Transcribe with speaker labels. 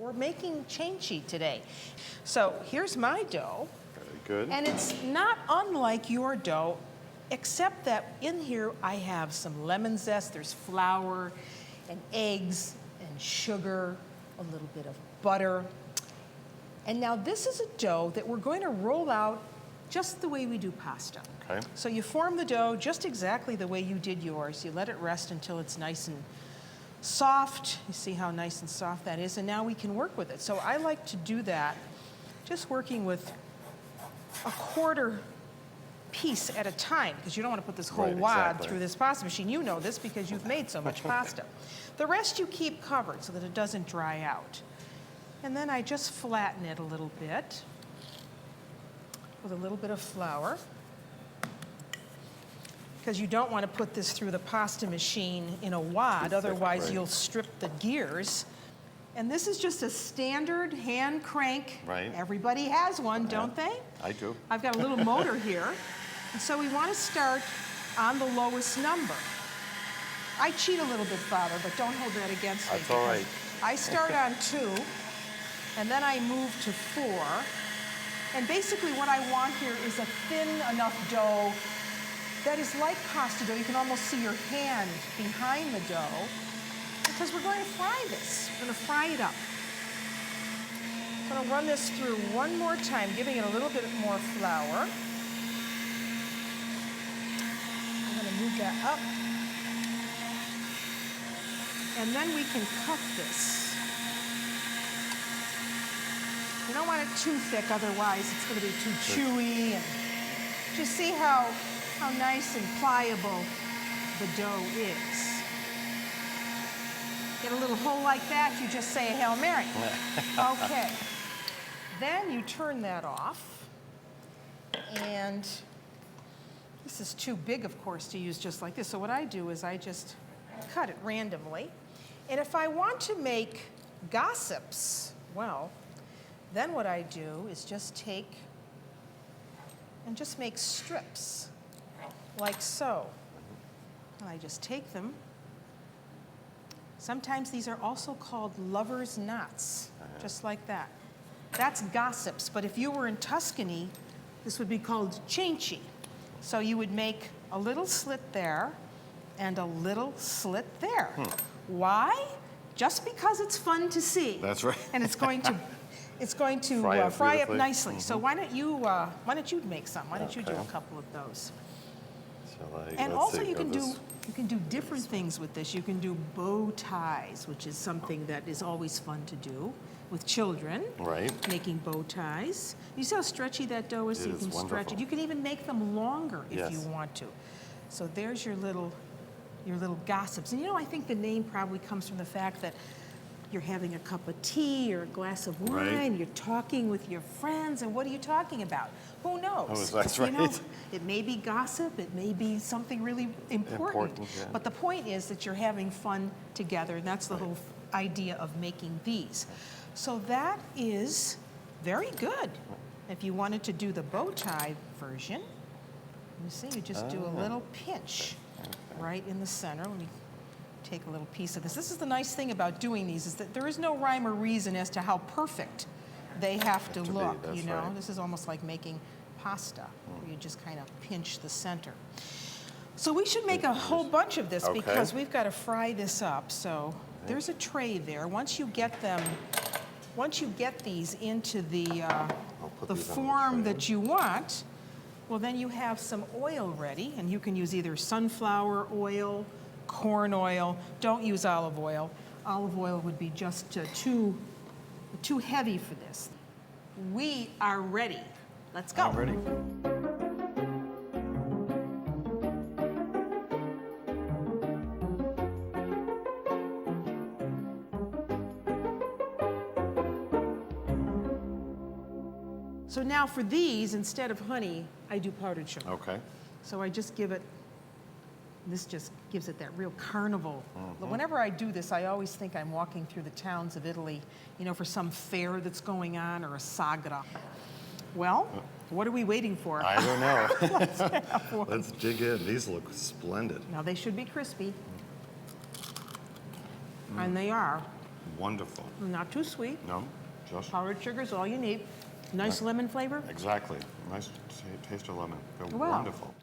Speaker 1: we're making Cencil today. So here's my dough.
Speaker 2: Very good.
Speaker 1: And it's not unlike your dough, except that in here I have some lemon zest, there's flour and eggs and sugar, a little bit of butter. And now this is a dough that we're going to roll out just the way we do pasta.
Speaker 2: Okay.
Speaker 1: So you form the dough just exactly the way you did yours. You let it rest until it's nice and soft. You see how nice and soft that is, and now we can work with it. So I like to do that just working with a quarter piece at a time, because you don't want to put this whole wad through this pasta machine. You know this because you've made so much pasta. The rest you keep covered so that it doesn't dry out. And then I just flatten it a little bit with a little bit of flour, because you don't want to put this through the pasta machine in a wad, otherwise you'll strip the gears. And this is just a standard hand crank.
Speaker 2: Right.
Speaker 1: Everybody has one, don't they?
Speaker 2: I do.
Speaker 1: I've got a little motor here. And so we want to start on the lowest number. I cheat a little bit, Father, but don't hold that against me.
Speaker 2: That's all right.
Speaker 1: I start on 2, and then I move to 4. And basically what I want here is a thin enough dough that is like pasta dough. You can almost see your hand behind the dough, because we're going to fry this. We're going to fry it up. I'm going to run this through one more time, giving it a little bit more flour. I'm going to move that up. And then we can cut this. You don't want it too thick, otherwise it's going to be too chewy. And just see how nice and pliable the dough is. Get a little hole like that, you just say a Hail Mary. Okay. Then you turn that off. And this is too big, of course, to use just like this. So what I do is I just cut it randomly. And if I want to make gossips, well, then what I do is just take and just make strips, like so. And I just take them. Sometimes these are also called lover's knots, just like that. That's gossips, but if you were in Tuscany, this would be called Cencil. So you would make a little slit there and a little slit there. Why? Just because it's fun to see.
Speaker 2: That's right.
Speaker 1: And it's going to fry up nicely. So why don't you make some? Why don't you do a couple of those? And also you can do different things with this. You can do bow ties, which is something that is always fun to do with children. Right. Making bow ties. You see how stretchy that dough is? So you can stretch it. You can even make them longer if you want to. So there's your little gossips. And you know, I think the name probably comes from the fact that you're having a cup of tea or a glass of wine, you're talking with your friends, and what are you talking about? Who knows?
Speaker 2: Oh, that's right.
Speaker 1: You know, it may be gossip, it may be something really important. But the point is that you're having fun together, and that's the whole idea of making these. So that is very good. If you wanted to do the bow tie version, you see, you just do a little pinch right in the center. Let me take a little piece of this. This is the nice thing about doing these, is that there is no rhyme or reason as to how perfect they have to look, you know? This is almost like making pasta, where you just kind of pinch the center. So we should make a whole bunch of this because we've got to fry this up. So there's a tray there. Once you get these into the form that you want, well, then you have some oil ready, and you can use either sunflower oil, corn oil. Don't use olive oil. Olive oil would be just too heavy for this. We are ready. Let's go.
Speaker 2: I'm ready.
Speaker 1: So now for these, instead of honey, I do powdered sugar.
Speaker 2: Okay.
Speaker 1: So I just give it, this just gives it that real carnival. Whenever I do this, I always think I'm walking through the towns of Italy, you know, for some fair that's going on or a sagra. Well, what are we waiting for?
Speaker 2: I don't know. Let's dig in. These look splendid.
Speaker 1: Now they should be crispy. And they are.
Speaker 2: Wonderful.
Speaker 1: Not too sweet.
Speaker 2: No, just
Speaker 1: Powdered sugar is all you need. Nice lemon flavor.
Speaker 2: exactly. Nice taste of lemon. They're
Speaker 1: Wow.
Speaker 2: wonderful.